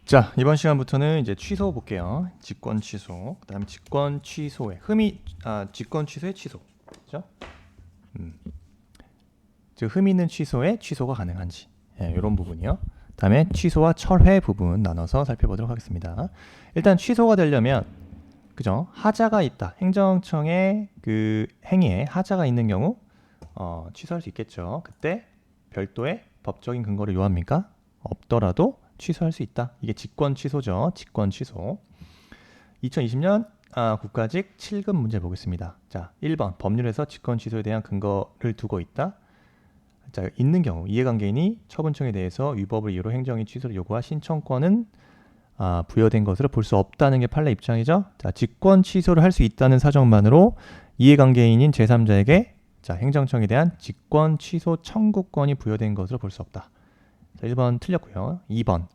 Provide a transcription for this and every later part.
자, 이번 시간부터는 이제 취소 볼게요. 직권 취소. 그다음에 직권 취소의 직권 취소의 취소. 그죠? 즉 흠이 있는 취소에 취소가 가능한지. 예, 이런 부분이요. 그다음에 취소와 철회 부분 나눠서 살펴보도록 하겠습니다. 일단 취소가 되려면 그죠? 하자가 있다. 행정청에 그 행위에 하자가 있는 경우 취소할 수 있겠죠. 그때 별도의 법적인 근거를 요합니까? 없더라도 취소할 수 있다. 이게 직권 취소죠. 직권 취소. 2020년 국가직 7급 문제 보겠습니다. 자, 1번 법률에서 직권 취소에 대한 근거를 두고 있다. 자, 있는 경우 이해관계인이 처분청에 대해서 위법을 이유로 행정이 취소를 요구한 신청권은 부여된 것으로 볼 수 없다는 게 판례 입장이죠. 자, 직권 취소를 할 수 있다는 사정만으로 이해관계인인 제3자에게 자, 행정청에 대한 직권 취소 청구권이 부여된 것으로 볼 수 없다. 자, 1번 틀렸고요. 2번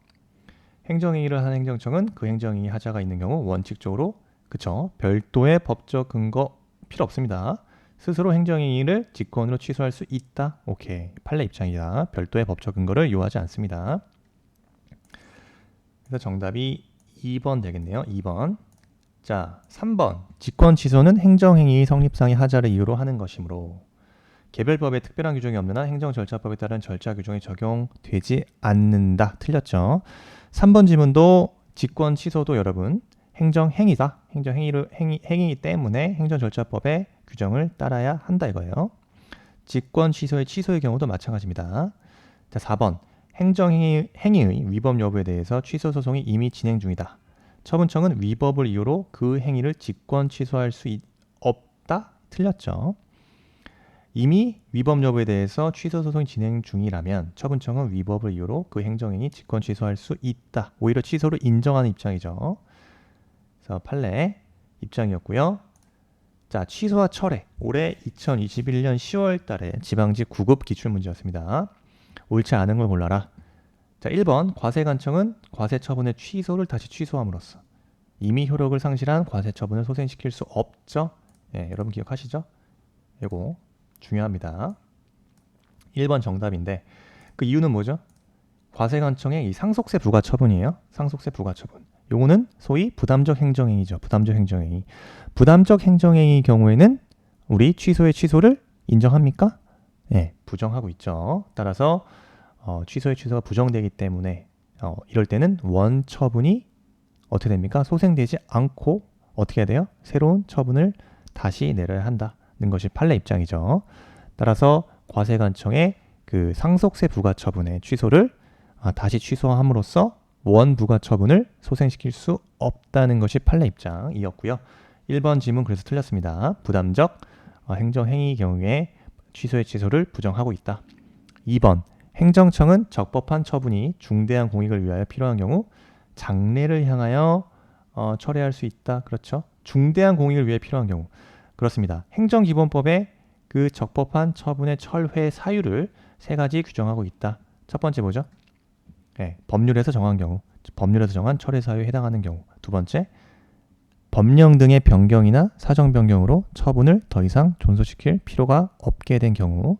행정행위를 하는 행정청은 그 행정행위 하자가 있는 경우 원칙적으로 그쵸 별도의 법적 근거 필요 없습니다. 스스로 행정행위를 직권으로 취소할 수 있다. 오케이. 판례 입장이다. 별도의 법적 근거를 요하지 않습니다. 그래서 정답이 2번 되겠네요. 2번. 자, 3번. 직권 취소는 행정행위 성립상의 하자를 이유로 하는 것이므로 개별법에 특별한 규정이 없는 한 행정절차법에 따른 절차 규정이 적용되지 않는다. 틀렸죠. 3번 지문도 직권 취소도 여러분 행정행위다. 행위 때문에 행정절차법의 규정을 따라야 한다 이거예요. 직권 취소의 경우도 마찬가지입니다. 자, 4번 행위의 위법 여부에 대해서 취소 소송이 이미 진행 중이다. 처분청은 위법을 이유로 그 행위를 직권 취소할 수 없다. 틀렸죠. 이미 위법 여부에 대해서 취소 소송이 진행 중이라면 처분청은 위법을 이유로 그 행정행위 직권 취소할 수 있다. 오히려 취소를 인정하는 입장이죠. 그래서 판례 입장이었고요. 자, 취소와 철회. 올해 2021년 10월 달에 지방직 9급 기출문제였습니다. 옳지 않은 걸 골라라. 자, 1번 과세관청은 과세처분의 취소를 다시 취소함으로써 이미 효력을 상실한 과세처분을 소생시킬 수 없죠. 예, 여러분 기억하시죠? 이거 중요합니다. 1번 정답인데 그 이유는 뭐죠? 과세관청의 이 상속세 부과 처분이에요. 상속세 부과 처분. 요거는 소위 부담적 행정행위죠. 부담적 행정행위. 부담적 행정행위 경우에는 우리 취소의 취소를 인정합니까? 네, 부정하고 있죠. 따라서 취소의 취소가 부정되기 때문에 이럴 때는 원 처분이 어떻게 됩니까? 소생되지 않고 어떻게 해야 돼요? 새로운 처분을 다시 내려야 한다는 것이 판례 입장이죠. 따라서 과세관청의 그 상속세 부과 처분의 취소를 다시 취소함으로써 원 부과 처분을 소생시킬 수 없다는 것이 판례 입장이었고요. 1번 지문 그래서 틀렸습니다. 부담적 행정행위 경우에 취소의 취소를 부정하고 있다. 2번 행정청은 적법한 처분이 중대한 공익을 위하여 필요한 경우 장래를 향하여 철회할 수 있다. 그렇죠? 중대한 공익을 위해 필요한 경우 그렇습니다. 행정기본법에 그 적법한 처분의 철회 사유를 세 가지 규정하고 있다. 첫 번째 뭐죠? 네, 법률에서 정한 경우, 법률에서 정한 철회 사유에 해당하는 경우. 두 번째, 법령 등의 변경이나 사정 변경으로 처분을 더 이상 존속시킬 필요가 없게 된 경우.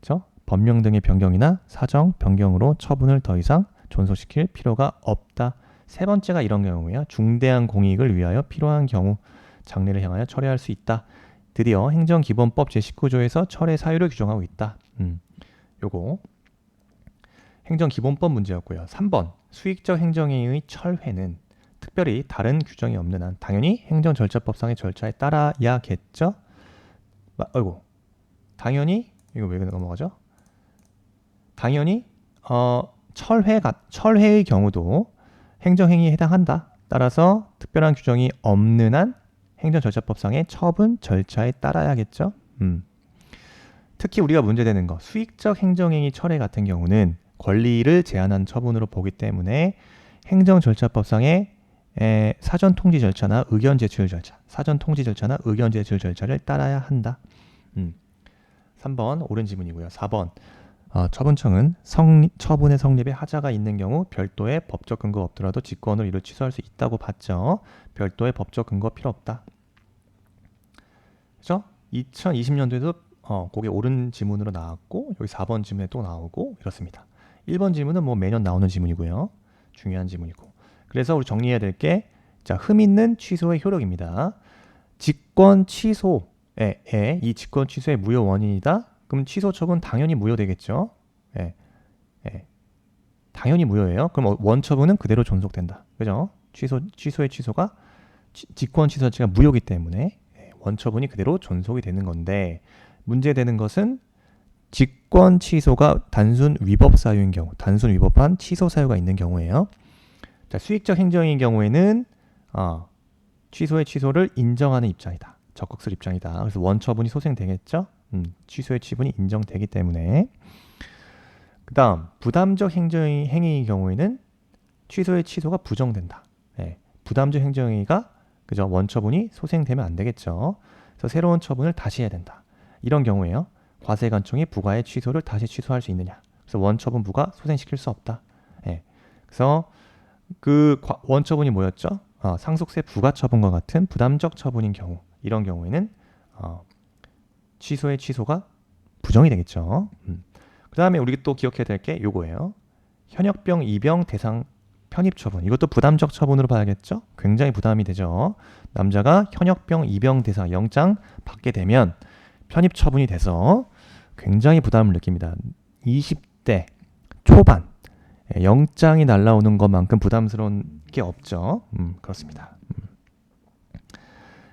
그렇죠? 법령 등의 변경이나 사정 변경으로 처분을 더 이상 존속시킬 필요가 없다. 세 번째가 이런 경우예요. 중대한 공익을 위하여 필요한 경우, 장래를 향하여 철회할 수 있다. 드디어 행정기본법 제19조에서 철회 사유를 규정하고 있다. 요거 행정기본법 문제였고요. 3번 수익적 행정행위의 철회는 특별히 다른 규정이 없는 한 당연히 행정절차법상의 절차에 따라야겠죠. 아이고 당연히 이거 왜 넘어가죠? 당연히 철회의 경우도 행정행위에 해당한다. 따라서 특별한 규정이 없는 한 행정절차법상의 처분 절차에 따라야겠죠. 특히 우리가 문제되는 거 수익적 행정행위 철회 같은 경우는 권리를 제한한 처분으로 보기 때문에 행정절차법상의 사전 통지 절차나 의견 제출 절차, 사전 통지 절차나 의견 제출 절차를 따라야 한다. 3번 옳은 지문이고요. 4번 처분청은 처분의 성립에 하자가 있는 경우 별도의 법적 근거 없더라도 직권을 이루 취소할 수 있다고 봤죠. 별도의 법적 근거 필요 없다. 그렇죠? 2020년도에도 그게 옳은 지문으로 나왔고 여기 4번 지문에 또 나오고 이렇습니다. 1번 지문은 뭐 매년 나오는 지문이고요. 중요한 지문이고. 그래서 우리 정리해야 될 게 자, 흠 있는 취소의 효력입니다. 직권 취소에 이 직권 취소의 무효 원인이다. 그럼 취소 처분 당연히 무효되겠죠. 예, 예. 당연히 무효예요. 그럼 원처분은 그대로 존속된다. 그죠? 취소의 취소가 직권 취소 자체가 무효이기 때문에 원처분이 그대로 존속이 되는 건데 문제되는 것은 직권 취소가 단순 위법 사유인 경우, 단순 위법한 취소 사유가 있는 경우예요. 자, 수익적 행정인 경우에는 취소의 취소를 인정하는 입장이다. 적극 쓸 입장이다. 그래서 원처분이 소생되겠죠. 취소의 취분이 인정되기 때문에. 그 다음 부담적 행위의 경우에는 취소의 취소가 부정된다. 부담적 행정행위가 그죠? 원처분이 소생되면 안 되겠죠. 그래서 새로운 처분을 다시 해야 된다. 이런 경우에요. 과세관청이 부과의 취소를 다시 취소할 수 있느냐. 그래서 원처분 부과 소생시킬 수 없다. 그래서 그 원처분이 뭐였죠? 상속세 부과 처분과 같은 부담적 처분인 경우, 이런 경우에는 취소의 취소가 부정이 되겠죠. 그 다음에 우리 또 기억해야 될 게 요거예요. 현역병 입영 대상 편입 처분. 이것도 부담적 처분으로 봐야겠죠. 굉장히 부담이 되죠. 남자가 현역병 입영 대상 영장 받게 되면 편입 처분이 돼서 굉장히 부담을 느낍니다. 20대 초반 영장이 날라오는 것만큼 부담스러운 게 없죠. 그렇습니다.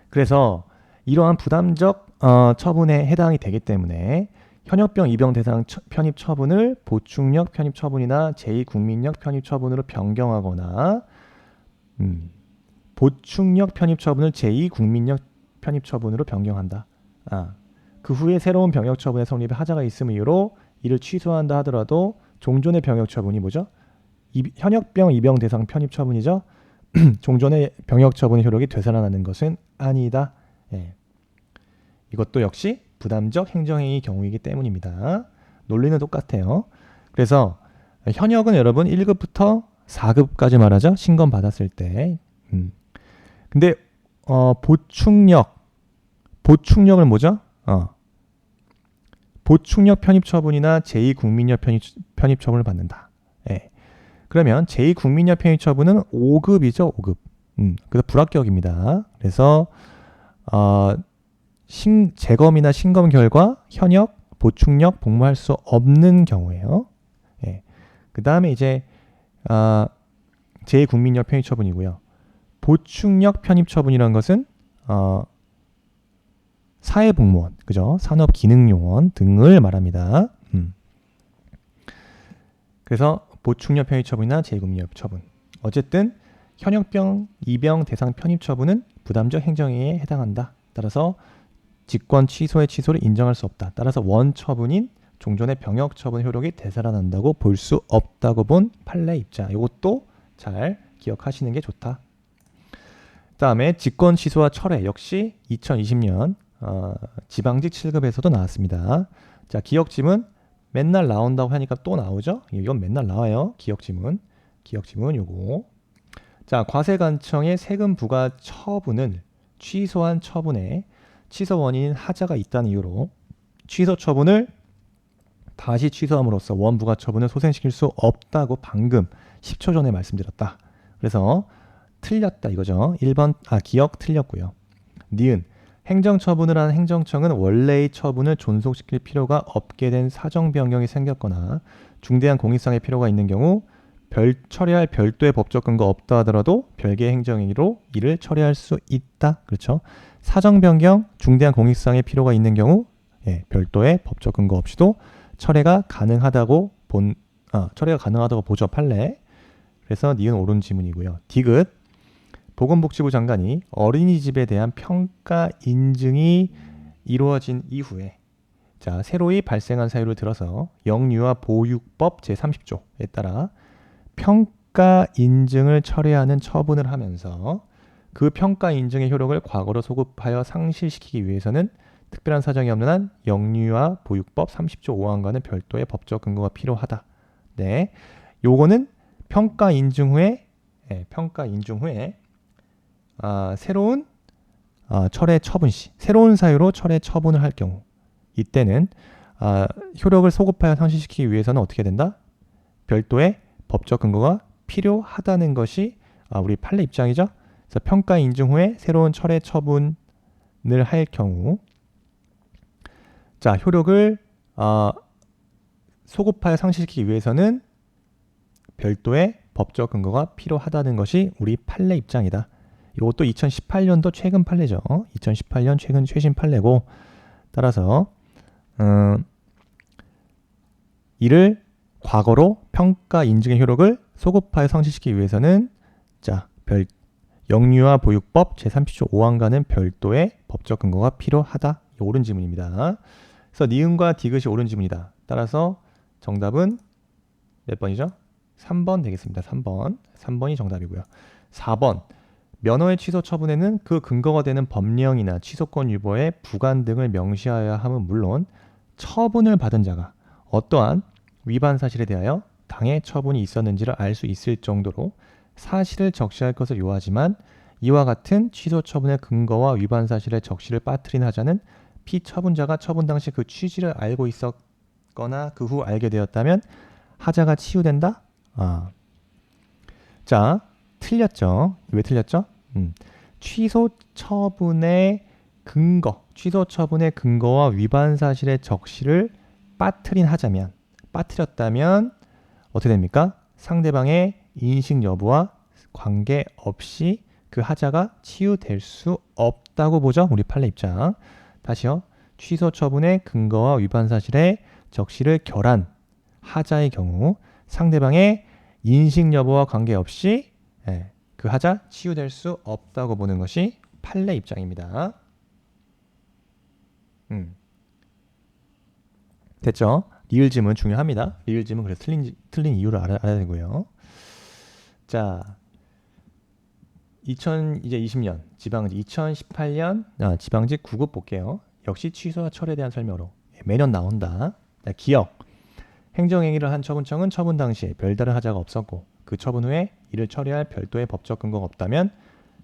그래서 이러한 부담적 처분에 해당이 되기 때문에 현역병 입영 대상 편입 처분을 보충력 편입 처분이나 제2국민력 편입 처분으로 변경하거나 보충력 편입 처분을 제2국민력 편입 처분으로 변경한다. 그 후에 새로운 병역 처분의 성립에 하자가 있음 이유로 이를 취소한다 하더라도 종전의 병역 처분이 뭐죠? 현역병 입영 대상 편입 처분이죠. 종전의 병역 처분의 효력이 되살아나는 것은 아니다. 이것도 역시 부담적 행정행위 경우이기 때문입니다. 논리는 똑같아요. 그래서 현역은 여러분 1급부터 4급까지 말하죠. 신검 받았을 때. 근데 보충력을 뭐죠? 보충력 편입 처분이나 제2국민력 편입 처분을 받는다. 그러면 제2국민력 편입 처분은 5급이죠. 5급. 그래서 불합격입니다. 그래서 재검이나 신검 결과 현역, 보충력 복무할 수 없는 경우예요. 그 다음에 이제 제2국민력 편입 처분이고요. 보충력 편입 처분이라는 것은 사회복무원, 그죠? 산업기능요원 등을 말합니다. 그래서 보충력 편입 처분이나 제2국민력 처분. 어쨌든 현역병 입영 대상 편입 처분은 부담적 행정행위에 해당한다. 따라서 직권 취소의 취소를 인정할 수 없다. 따라서 원처분인 종전의 병역 처분 효력이 되살아난다고 볼 수 없다고 본 판례 입장. 이것도 잘 기억하시는 게 좋다. 다음에 직권 취소와 철회 역시 2020년 지방직 7급에서도 나왔습니다. 자, 기억지문 맨날 나온다고 하니까 또 나오죠? 이건 맨날 나와요. 기억지문 요거. 자, 과세관청의 세금 부과 처분을 취소한 처분에 취소 원인인 하자가 있다는 이유로 취소 처분을 다시 취소함으로써 원부과 처분을 소생시킬 수 없다고 방금 10초 전에 말씀드렸다. 그래서 틀렸다 이거죠. 1번 기억 틀렸고요. 니은 행정처분을 한 행정청은 원래의 처분을 존속시킬 필요가 없게 된 사정 변경이 생겼거나 중대한 공익상의 필요가 있는 경우 처리할 별도의 법적 근거 없다 하더라도 별개의 행정행위로 이를 처리할 수 있다. 그렇죠. 사정 변경, 중대한 공익상의 필요가 있는 경우 별도의 법적 근거 없이도 처리가 가능하다고 보죠. 판례. 그래서 니은 옳은 지문이고요. 디귿 보건복지부 장관이 어린이집에 대한 평가 인증이 이루어진 이후에 자, 새로이 발생한 사유를 들어서 영유아 보육법 제30조에 따라 평가 인증을 철회하는 처분을 하면서 그 평가 인증의 효력을 과거로 소급하여 상실시키기 위해서는 특별한 사정이 없는 한 영유아 보육법 30조 5항과는 별도의 법적 근거가 필요하다. 네, 요거는 평가 인증 후에 새로운 철회 처분 시 새로운 사유로 철회 처분을 할 경우 이때는 효력을 소급하여 상실시키기 위해서는 어떻게 된다? 별도의 법적 근거가 필요하다는 것이 우리 판례 입장이죠. 그래서 평가 인증 후에 새로운 철회 처분을 할 경우 자 효력을 소급하여 상실시키기 위해서는 별도의 법적 근거가 필요하다는 것이 우리 판례 입장이다. 이것도 2018년도 최근 판례죠. 2018년 최신 판례고 따라서 이를 과거로 평가 인증의 효력을 소급하여 상실시키기 위해서는 자 영유아 보육법 제30조 5항과는 별도의 법적 근거가 필요하다. 옳은 지문입니다. 그래서 니은과 디귿이 옳은 지문이다. 따라서 정답은 몇 번이죠? 3번 되겠습니다. 3번이 정답이고요. 4번 면허의 취소 처분에는 그 근거가 되는 법령이나 취소권 유보의 부관 등을 명시하여야 함은 물론 처분을 받은 자가 어떠한 위반 사실에 대하여 당해 처분이 있었는지를 알 수 있을 정도로 사실을 적시할 것을 요하지만 이와 같은 취소 처분의 근거와 위반 사실의 적시를 빠뜨린 하자는 피처분자가 처분 당시 그 취지를 알고 있었거나 그 후 알게 되었다면 하자가 치유된다? 자, 틀렸죠? 왜 틀렸죠? 취소 처분의 근거와 위반 사실의 적시를 빠뜨렸다면 어떻게 됩니까? 상대방의 인식 여부와 관계없이 그 하자가 치유될 수 없다고 보죠. 우리 판례 입장. 다시요. 취소 처분의 근거와 위반 사실의 적시를 결한 하자의 경우 상대방의 인식 여부와 관계없이 그 하자 치유될 수 없다고 보는 것이 판례 입장입니다. 됐죠? 리을지문 중요합니다. 리을지문 그래서 틀린 이유를 알아야 되고요. 자, 2020년 지방직 2018년 지방직 9급 볼게요. 역시 취소와 철회에 대한 설명으로 매년 나온다. 기억 행정행위를 한 처분청은 처분 당시에 별다른 하자가 없었고 그 처분 후에 이를 처리할 별도의 법적 근거가 없다면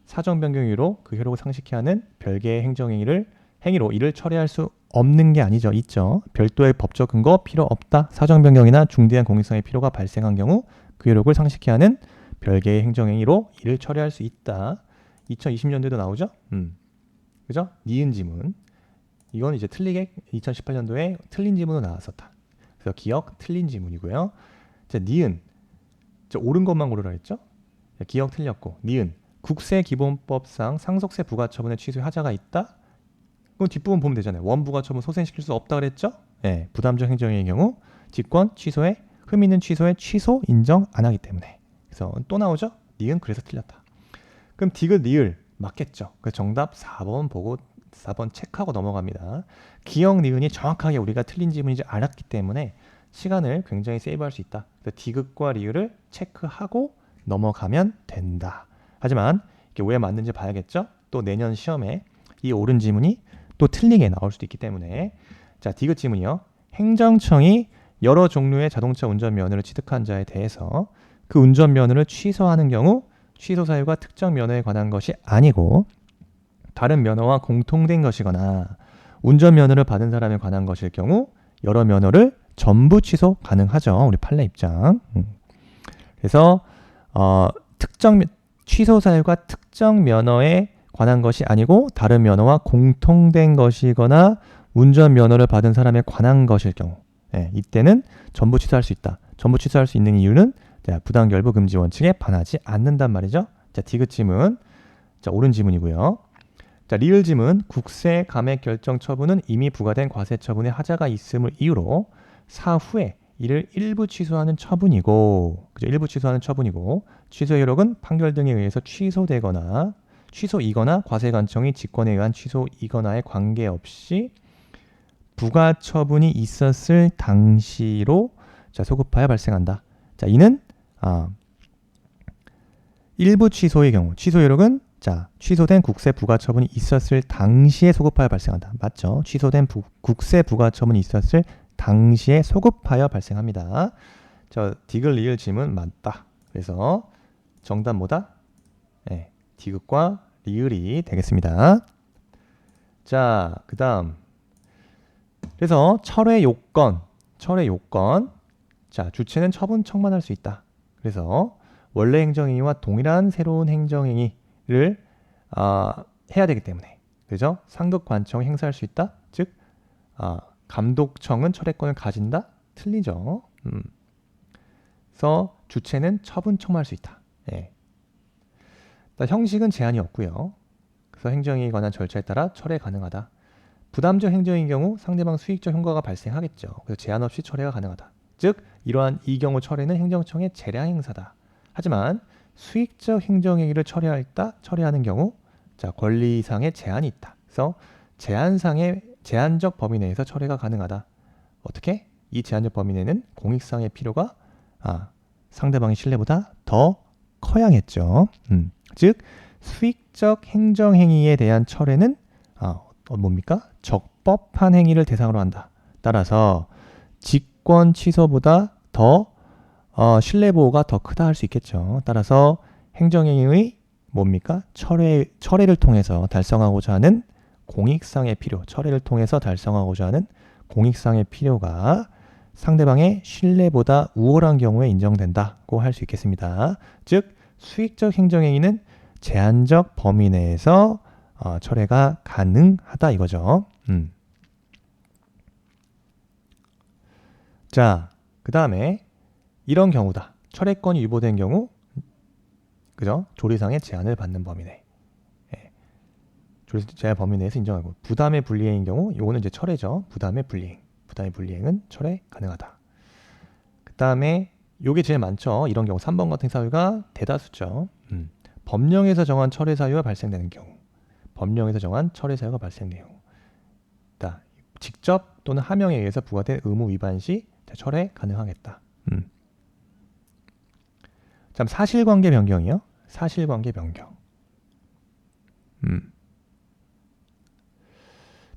사정 변경 이유로 그 효력을 상실케 하는 별개의 행위로 이를 처리할 수 없는 게 아니죠. 있죠. 별도의 법적 근거 필요 없다. 사정 변경이나 중대한 공익성의 필요가 발생한 경우 그 효력을 상실케 하는 별개의 행정행위로 이를 처리할 수 있다. 2020년도에도 나오죠? 그죠? 니은 지문. 이건 이제 틀리게 2018년도에 틀린 지문으로 나왔었다. 그래서 기억 틀린 지문이고요. 자, 니은. 옳은 것만 고르라 했죠? 기억 틀렸고. 니은. 국세기본법상 상속세 부과처분의 취소에 하자가 있다? 그럼 뒷부분 보면 되잖아요. 원부과처분 소생시킬 수 없다 그랬죠? 네, 부담적 행정행위의 경우 직권 취소에 흠 있는 취소에 취소 인정 안 하기 때문에. 그래서 또 나오죠? 니은 그래서 틀렸다. 그럼 디귿 리을 맞겠죠? 그래서 정답 4번 보고 4번 체크하고 넘어갑니다. 기억 니은이 정확하게 우리가 틀린 지문인지 알았기 때문에 시간을 굉장히 세이브할 수 있다. 그래서 디귿과 리을을 체크하고 넘어가면 된다. 하지만 이게 왜 맞는지 봐야겠죠? 또 내년 시험에 이 옳은 지문이 또 틀리게 나올 수도 있기 때문에 자, 디귿 지문이요. 행정청이 여러 종류의 자동차 운전면허를 취득한 자에 대해서 그 운전면허를 취소하는 경우 취소 사유가 특정 면허에 관한 것이 아니고 다른 면허와 공통된 것이거나 운전면허를 받은 사람에 관한 것일 경우 여러 면허를 전부 취소 가능하죠. 우리 판례 입장. 그래서 취소 사유가 특정 면허에 관한 것이 아니고 다른 면허와 공통된 것이거나 운전면허를 받은 사람에 관한 것일 경우 이때는 전부 취소할 수 있다. 전부 취소할 수 있는 이유는 부당결부 금지 원칙에 반하지 않는단 말이죠. 자, 디귿 지문. 자, 옳은 지문이고요. 자, 리을 지문. 국세 감액 결정 처분은 이미 부과된 과세 처분에 하자가 있음을 이유로 사후에 이를 일부 취소하는 처분이고, 그죠? 일부 취소하는 처분이고, 취소 효력은 판결 등에 의해서 취소이거나 과세관청이 직권에 의한 취소이거나에 관계없이 부과 처분이 있었을 당시로 자, 소급하여 발생한다. 자, 이는 일부 취소의 경우 취소 효력은 자, 취소된 국세 부과 처분이 있었을 당시에 소급하여 발생한다. 맞죠? 취소된 국세 부과 처분이 있었을 당시에 소급하여 발생합니다. 저 디귿 리을 지문 맞다. 그래서 정답 뭐다? 네, 디귿과 리을이 되겠습니다. 자, 그 다음 그래서 철회 요건 자, 주체는 처분청만 할 수 있다. 그래서 원래 행정행위와 동일한 새로운 행정행위를 해야 되기 때문에, 그죠? 상급 관청이 행사할 수 있다. 즉 감독청은 철회권을 가진다. 틀리죠. 그래서 주체는 처분 청구할 수 있다. 예. 형식은 제한이 없고요. 그래서 행정행위에 관한 절차에 따라 철회 가능하다. 부담적 행정인 경우 상대방 수익적 효과가 발생하겠죠. 그래서 제한 없이 철회가 가능하다. 즉 이러한 이 경우 철회는 행정청의 재량 행사다. 하지만 수익적 행정행위를 처리하는 경우 권리상의 제한이 있다. 그래서 제한적 범위 내에서 철회가 가능하다. 어떻게? 이 제한적 범위 내는 공익상의 필요가 상대방의 신뢰보다 더 커야겠죠. 즉 수익적 행정행위에 대한 철회는 뭡니까? 적법한 행위를 대상으로 한다. 따라서 직권 취소보다 더 신뢰보호가 더 크다 할 수 있겠죠. 따라서 행정행위의 뭡니까? 철회를 통해서 달성하고자 하는 공익상의 필요, 철회를 통해서 달성하고자 하는 공익상의 필요가 상대방의 신뢰보다 우월한 경우에 인정된다고 할 수 있겠습니다. 즉 수익적 행정행위는 제한적 범위 내에서 철회가 가능하다 이거죠. 자, 그 다음에 이런 경우다. 철회권이 유보된 경우, 그죠? 조리상의 제한을 받는 범위 내. 제한 범위 내에서 인정하고, 부담의 불이행인 경우, 요거는 이제 철회죠. 부담의 불이행은 철회 가능하다. 그 다음에 요게 제일 많죠. 이런 경우 3번 같은 사유가 대다수죠. 법령에서 정한 철회 사유가 발생되는 경우, 직접 또는 하명에 의해서 부과된 의무 위반 시 철회 가능하겠다. 참 사실관계 변경이요. 사실관계 변경.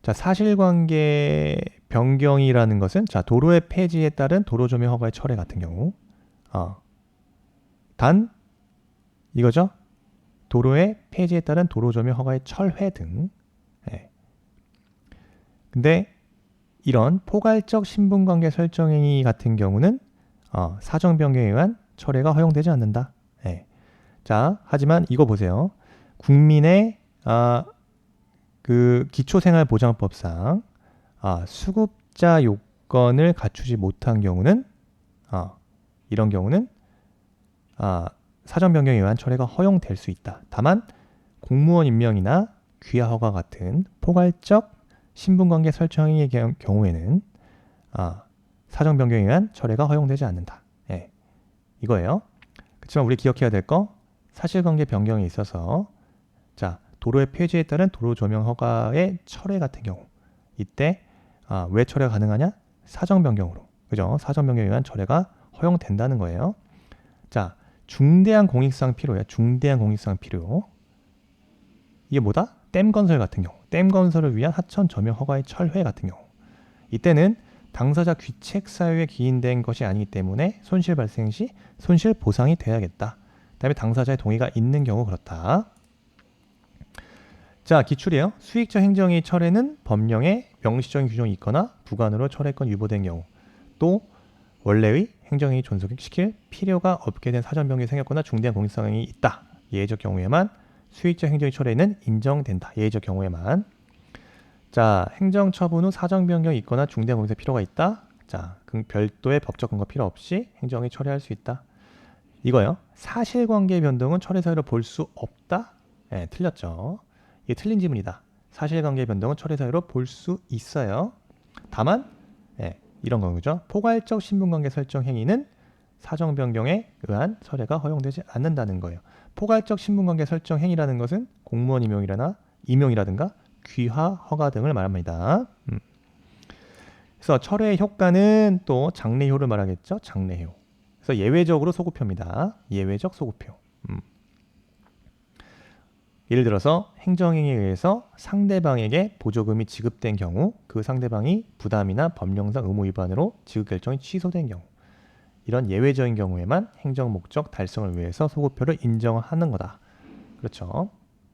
사실관계 변경이라는 것은 도로의 폐지에 따른 도로조명 허가의 철회 같은 경우, 단 이거죠. 도로의 폐지에 따른 도로조명 허가의 철회 등. 근데 이런 포괄적 신분관계 설정행위 같은 경우는 사정 변경에 의한 철회가 허용되지 않는다. 하지만 이거 보세요. 국민의 그 기초생활보장법상 수급자 요건을 갖추지 못한 경우는 이런 경우는 사정 변경에 의한 철회가 허용될 수 있다. 다만 공무원 임명이나 귀하 허가 같은 포괄적 신분관계 설정의 경우에는 사정 변경에 의한 철회가 허용되지 않는다. 이거예요. 그렇지만 우리 기억해야 될 거, 사실관계 변경에 있어서 도로의 폐지에 따른 도로 조명 허가의 철회 같은 경우, 이때 왜 철회가 가능하냐? 사정 변경으로, 그죠? 사정 변경에 의한 철회가 허용된다는 거예요. 중대한 공익상 필요예요. 중대한 공익상 필요. 이게 뭐다? 댐 건설 같은 경우, 댐 건설을 위한 하천 조명 허가의 철회 같은 경우, 이때는 당사자 귀책 사유에 기인된 것이 아니기 때문에 손실 발생 시 손실 보상이 돼야겠다. 그다음에 당사자의 동의가 있는 경우 그렇다. 기출이에요. 수익적 행정의 철회는 법령에 명시적인 규정이 있거나 부관으로 철회권 유보된 경우, 또 원래의 행정행위 존속시킬 필요가 없게 된 사전 변경이 생겼거나 중대한 공익성이 있다. 예외적 경우에만 수익적 행정의 철회는 인정된다. 예외적 경우에만. 행정처분 후 사정 변경이 있거나 중대한 공익성이 필요가 있다. 별도의 법적 근거 필요 없이 행정이 철회할 수 있다. 이거요. 사실관계 변동은 철회 사유로 볼 수 없다. 틀렸죠. 이게 틀린 지문이다. 사실관계 변동은 철회 사유로 볼 수 있어요. 다만 이런 거죠. 포괄적 신분관계 설정 행위는 사정 변경에 의한 철회가 허용되지 않는다는 거예요. 포괄적 신분관계 설정 행위라는 것은 공무원 임용이라든가 귀하 허가 등을 말합니다. 그래서 철회의 효과는 또 장래효를 말하겠죠. 장래효. 그래서 예외적으로 소급표입니다. 예외적 소급표. 예를 들어서 행정행위에 의해서 상대방에게 보조금이 지급된 경우, 그 상대방이 부담이나 법령상 의무 위반으로 지급 결정이 취소된 경우, 이런 예외적인 경우에만 행정 목적 달성을 위해서 소급표를 인정하는 거다. 그렇죠.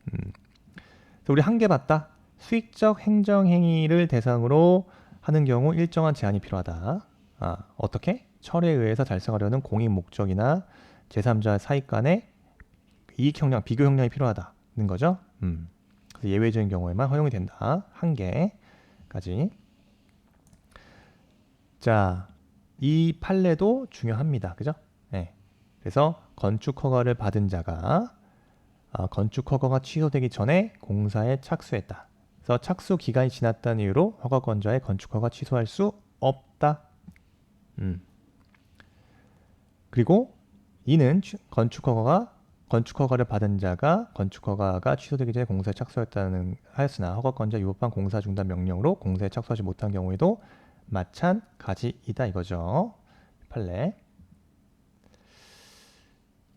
그래서 우리 한 개 봤다. 수익적 행정행위를 대상으로 하는 경우 일정한 제한이 필요하다. 어떻게? 철회에 의해서 달성하려는 공익 목적이나 제3자 사이 간에 이익 형량, 비교 형량이 필요하다는 거죠. 그래서 예외적인 경우에만 허용이 된다. 한 개까지. 자, 이 판례도 중요합니다. 그죠? 네. 그래서 건축 허가를 받은 자가 건축 허가가 취소되기 전에 공사에 착수했다. 그래서 착수 기간이 지났다는 이유로 허가권자의 건축 허가 취소할 수 없다. 그리고 이는 건축 허가를 받은 자가 건축 허가가 취소되기 전에 공사에 착수했다는 하였으나 허가권자 위법한 공사 중단 명령으로 공사에 착수하지 못한 경우에도 마찬가지이다 이거죠. 판례.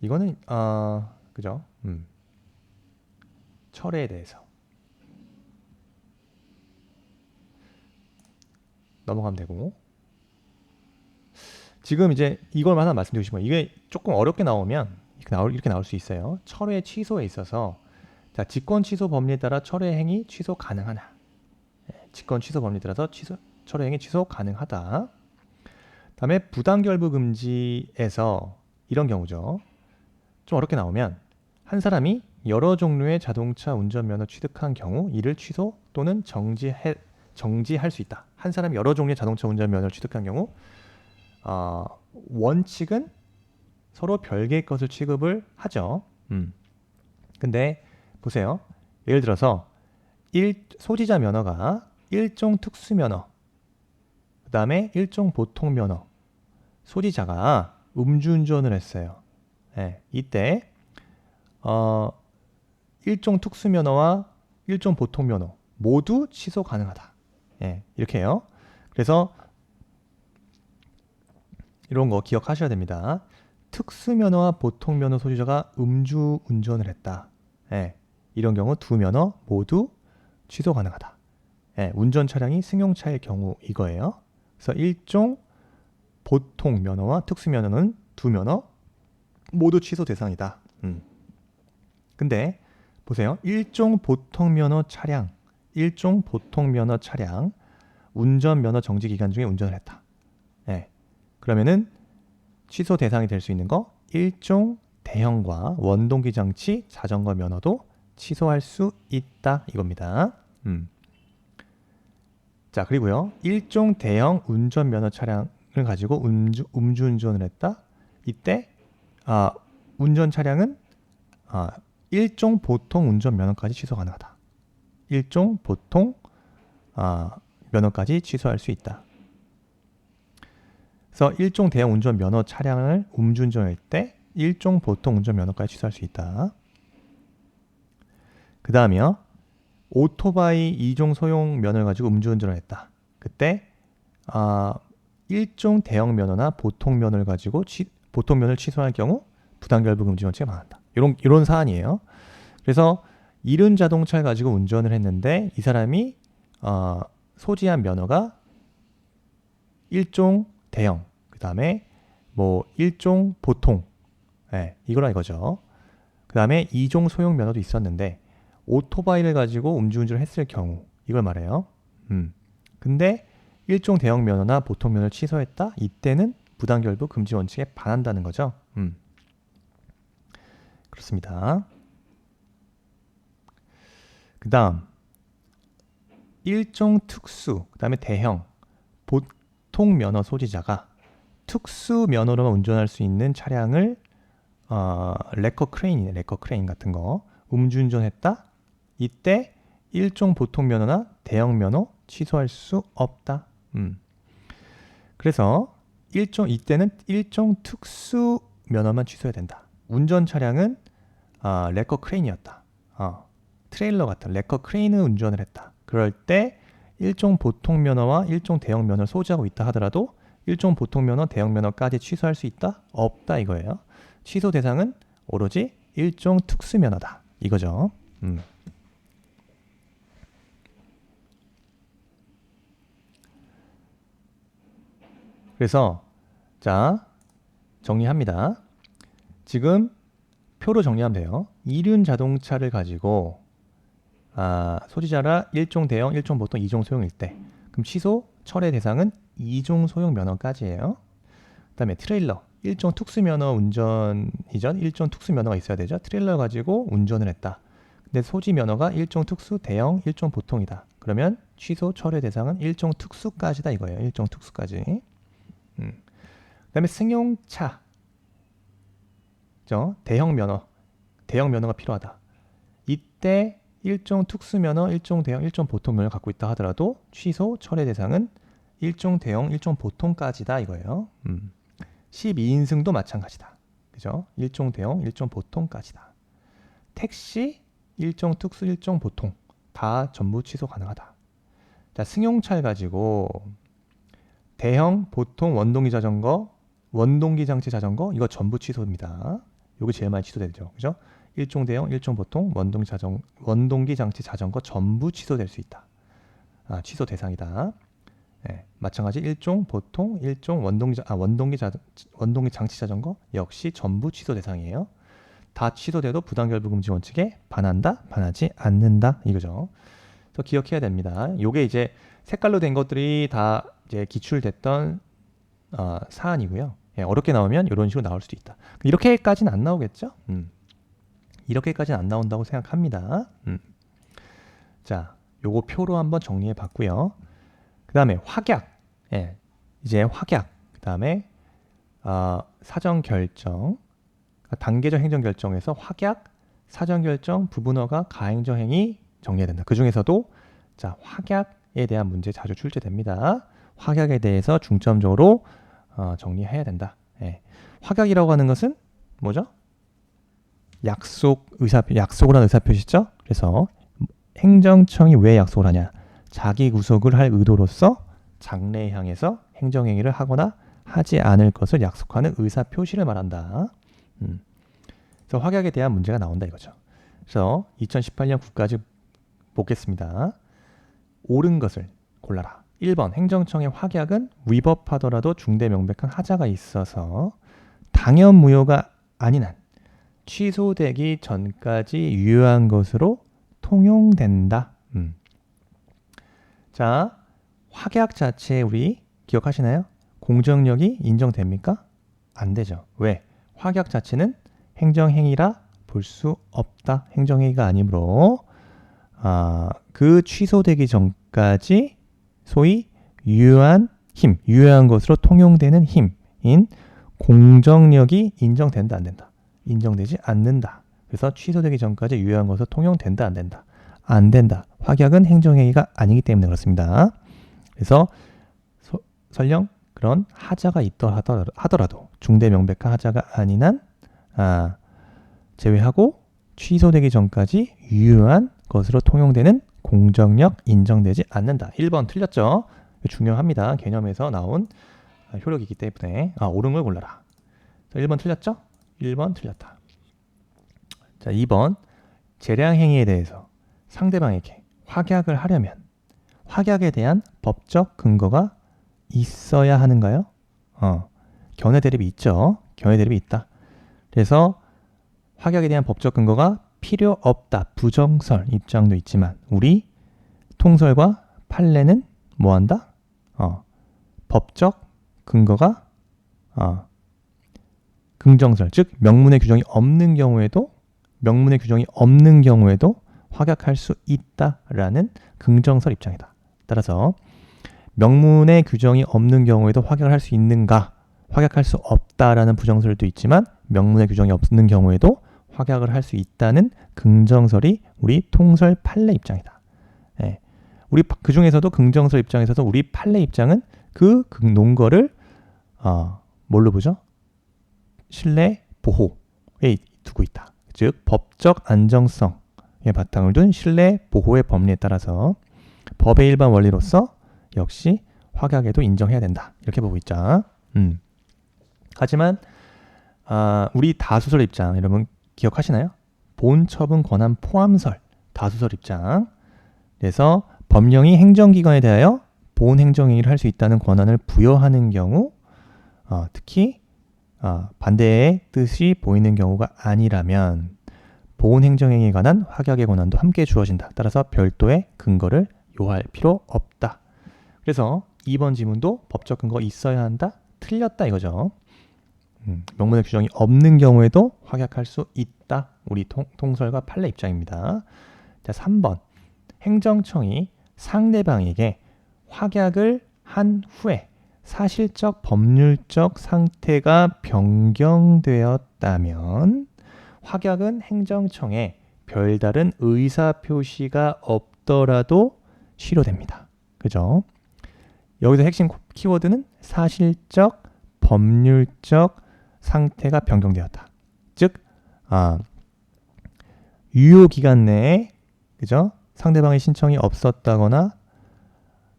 이거는 그죠? 철회에 대해서 넘어가면 되고, 지금 이제 이걸 하나 말씀드리고 싶은 거예요. 이게 조금 어렵게 나오면 이렇게 나올 수 있어요. 철회 취소에 있어서 자, 직권 취소 법리에 따라 철회 행위 취소 가능하나? 직권 취소 법리에 따라서 철회 행위 취소 가능하다. 다음에 부당결부 금지에서 이런 경우죠. 좀 어렵게 나오면 한 사람이 여러 종류의 자동차 운전면허 취득한 경우 이를 취소 또는 정지할 수 있다. 한 사람이 여러 종류의 자동차 운전면허를 취득한 경우 원칙은 서로 별개의 것을 취급을 하죠. 근데 보세요. 예를 들어서 소지자 면허가 일종 특수면허, 그 다음에 일종 보통면허, 소지자가 음주운전을 했어요. 네, 이때 일종 특수면허와 일종 보통면허 모두 취소 가능하다. 네, 이렇게 해요. 그래서 이런 거 기억하셔야 됩니다. 특수면허와 보통면허 소유자가 음주운전을 했다. 예, 이런 경우 두 면허 모두 취소 가능하다. 예, 운전 차량이 승용차일 경우 이거예요. 그래서 일종 보통면허와 특수면허는 두 면허 모두 취소 대상이다. 근데 보세요. 일종 보통면허 차량 운전면허 정지 기간 중에 운전을 했다. 예, 그러면은 취소 대상이 될 수 있는 거 일종 대형과 원동기 장치 자전거 면허도 취소할 수 있다 이겁니다. 자, 그리고요. 일종 대형 운전면허 차량을 가지고 음주운전을 했다. 이때 운전 차량은 일종 보통 운전면허까지 취소 가능하다. 일종 보통 면허까지 취소할 수 있다. 그래서 일종 대형 운전 면허 차량을 음주운전할 때 일종 보통 운전 면허까지 취소할 수 있다. 그 다음이요. 오토바이 2종 소형 면허를 가지고 음주운전을 했다. 그때 일종 대형 면허나 보통 면허를 가지고 보통 면허를 취소할 경우 부당결부 금지 원칙에 반한다. 이런 사안이에요. 그래서 이륜 자동차를 가지고 운전을 했는데 이 사람이 소지한 면허가 일종 대형, 그 다음에 뭐 일종 보통, 이거라 이거죠. 그 다음에 2종 소형 면허도 있었는데 오토바이를 가지고 음주운전을 했을 경우 이걸 말해요. 근데 일종 대형 면허나 보통 면허를 취소했다. 이때는 부당결부 금지 원칙에 반한다는 거죠. 그렇습니다. 그 다음 일종 특수, 그 다음에 대형, 보통 면허 소지자가 특수 면허로만 운전할 수 있는 차량을 레커 크레인 같은 거 음주운전했다. 이때 일종 보통 면허나 대형 면허 취소할 수 없다. 그래서 이때는 일종 특수 면허만 취소해야 된다. 운전 차량은 레커 크레인이었다. 트레일러 같은 레커 크레인을 운전을 했다. 그럴 때 일종 보통 면허와 일종 대형 면허를 소지하고 있다 하더라도 일종 보통 면허, 대형 면허까지 취소할 수 있다? 없다 이거예요. 취소 대상은 오로지 일종 특수 면허다 이거죠. 그래서 자, 정리합니다. 지금 표로 정리하면 돼요. 이륜 자동차를 가지고 소지자라 일종 대형, 일종 보통, 2종 소형일 때 그럼 취소, 철회 대상은 2종 소형 면허까지예요. 그 다음에 트레일러, 일종 특수면허 운전이죠. 일종 특수면허가 있어야 되죠. 트레일러 가지고 운전을 했다. 근데 소지 면허가 일종 특수, 대형, 일종 보통이다. 그러면 취소 철회 대상은 일종 특수까지다 이거예요. 일종 특수까지. 그다음에 승용차, 대형 면허가 필요하다. 이때 일종 특수면허, 일종 대형, 일종 보통 면허를 갖고 있다 하더라도 취소 철회 대상은 일종 대형, 일종 보통까지다 이거예요. 12인승도 마찬가지다. 그죠? 일종 대형, 일종 보통까지다. 택시, 일종 특수, 일종 보통 다 전부 취소 가능하다. 자, 승용차를 가지고 대형, 보통, 원동기 자전거, 원동기 장치 자전거 이거 전부 취소입니다. 이거 제일 많이 취소되죠. 그죠? 일종 대형, 일종 보통, 원동기 장치 자전거 전부 취소될 수 있다. 취소 대상이다. 네, 마찬가지 일종 보통, 일종 원동기 장치 자전거 역시 전부 취소 대상이에요. 다 취소돼도 부당결부 금지 원칙에 반한다, 반하지 않는다 이거죠. 그래서 기억해야 됩니다. 요게 이제 색깔로 된 것들이 다 이제 기출됐던 사안이고요. 예, 어렵게 나오면 이런 식으로 나올 수도 있다. 이렇게까지는 안 나오겠죠? 이렇게까지는 안 나온다고 생각합니다. 자, 요거 표로 한번 정리해 봤고요. 그 다음에 확약. 예, 이제 확약. 그 다음에 사전결정. 단계적 행정결정에서 확약, 사전결정, 부분허가, 가행정행위 정리해야 된다. 그 중에서도 자, 확약에 대한 문제 자주 출제됩니다. 확약에 대해서 중점적으로 정리해야 된다. 예. 확약이라고 하는 것은 뭐죠? 약속을 한 의사표시죠. 그래서 행정청이 왜 약속을 하냐? 자기 구속을 할 의도로서 장래에 향해서 행정행위를 하거나 하지 않을 것을 약속하는 의사표시를 말한다. 그래서 확약에 대한 문제가 나온다 이거죠. 그래서 2018년 9까지 보겠습니다. 옳은 것을 골라라. 1번 행정청의 확약은 위법하더라도 중대 명백한 하자가 있어서 당연 무효가 아닌 한 취소되기 전까지 유효한 것으로 통용된다. 자, 확약 자체 우리 기억하시나요? 공정력이 인정됩니까? 안 되죠. 왜? 확약 자체는 행정행위라 볼 수 없다. 행정행위가 아니므로 그 취소되기 전까지 소위 유효한 것으로 통용되는 힘인 공정력이 인정된다 안 된다. 인정되지 않는다. 그래서 취소되기 전까지 유효한 것으로 통용된다 안 된다. 안 된다. 확약은 행정행위가 아니기 때문에 그렇습니다. 그래서 설령 그런 하자가 있다 하더라도 중대 명백한 하자가 아닌 한 제외하고 취소되기 전까지 유효한 것으로 통용되는 공정력 인정되지 않는다. 1번 틀렸죠? 중요합니다. 개념에서 나온 효력이기 때문에 옳은 걸 골라라. 자, 1번 틀렸죠? 1번 틀렸다. 자, 2번 재량행위에 대해서 상대방에게 확약을 하려면 확약에 대한 법적 근거가 있어야 하는가요? 견해 대립이 있죠. 견해 대립이 있다. 그래서 확약에 대한 법적 근거가 필요 없다. 부정설 입장도 있지만 우리 통설과 판례는 뭐한다? 법적 근거가 긍정설, 즉 명문의 규정이 없는 경우에도 확약할 수 있다라는 긍정설 입장이다. 따라서 명문의 규정이 없는 경우에도 확약을 할 수 있는가? 확약할 수 없다라는 부정설도 있지만 명문의 규정이 없는 경우에도 확약을 할 수 있다는 긍정설이 우리 통설 판례 입장이다. 예. 우리 그 중에서도 긍정설 입장에서도 우리 판례 입장은 그 논거를 뭘로 보죠? 신뢰 보호에 두고 있다. 즉 법적 안정성에 바탕을 둔 신뢰 보호의 법리에 따라서 법의 일반 원리로서 역시 확약에도 인정해야 된다. 이렇게 보고 있자. 하지만 우리 다수설 입장 여러분 기억하시나요? 본처분 권한 포함설 다수설 입장. 그래서 법령이 행정기관에 대하여 본 행정행위를 할 수 있다는 권한을 부여하는 경우 특히 반대의 뜻이 보이는 경우가 아니라면 본 행정행위에 관한 확약의 권한도 함께 주어진다. 따라서 별도의 근거를 요할 필요 없다. 그래서 2번 지문도 법적 근거가 있어야 한다. 틀렸다 이거죠. 명문의 규정이 없는 경우에도 확약할 수 있다. 우리 통설과 판례 입장입니다. 자, 3번. 행정청이 상대방에게 확약을 한 후에 사실적 법률적 상태가 변경되었다면 확약은 행정청에 별다른 의사표시가 없더라도 실효됩니다. 그죠? 여기서 핵심 키워드는 사실적 법률적 상태가 변경되었다. 즉, 유효 기간 내에 그죠? 상대방의 신청이 없었다거나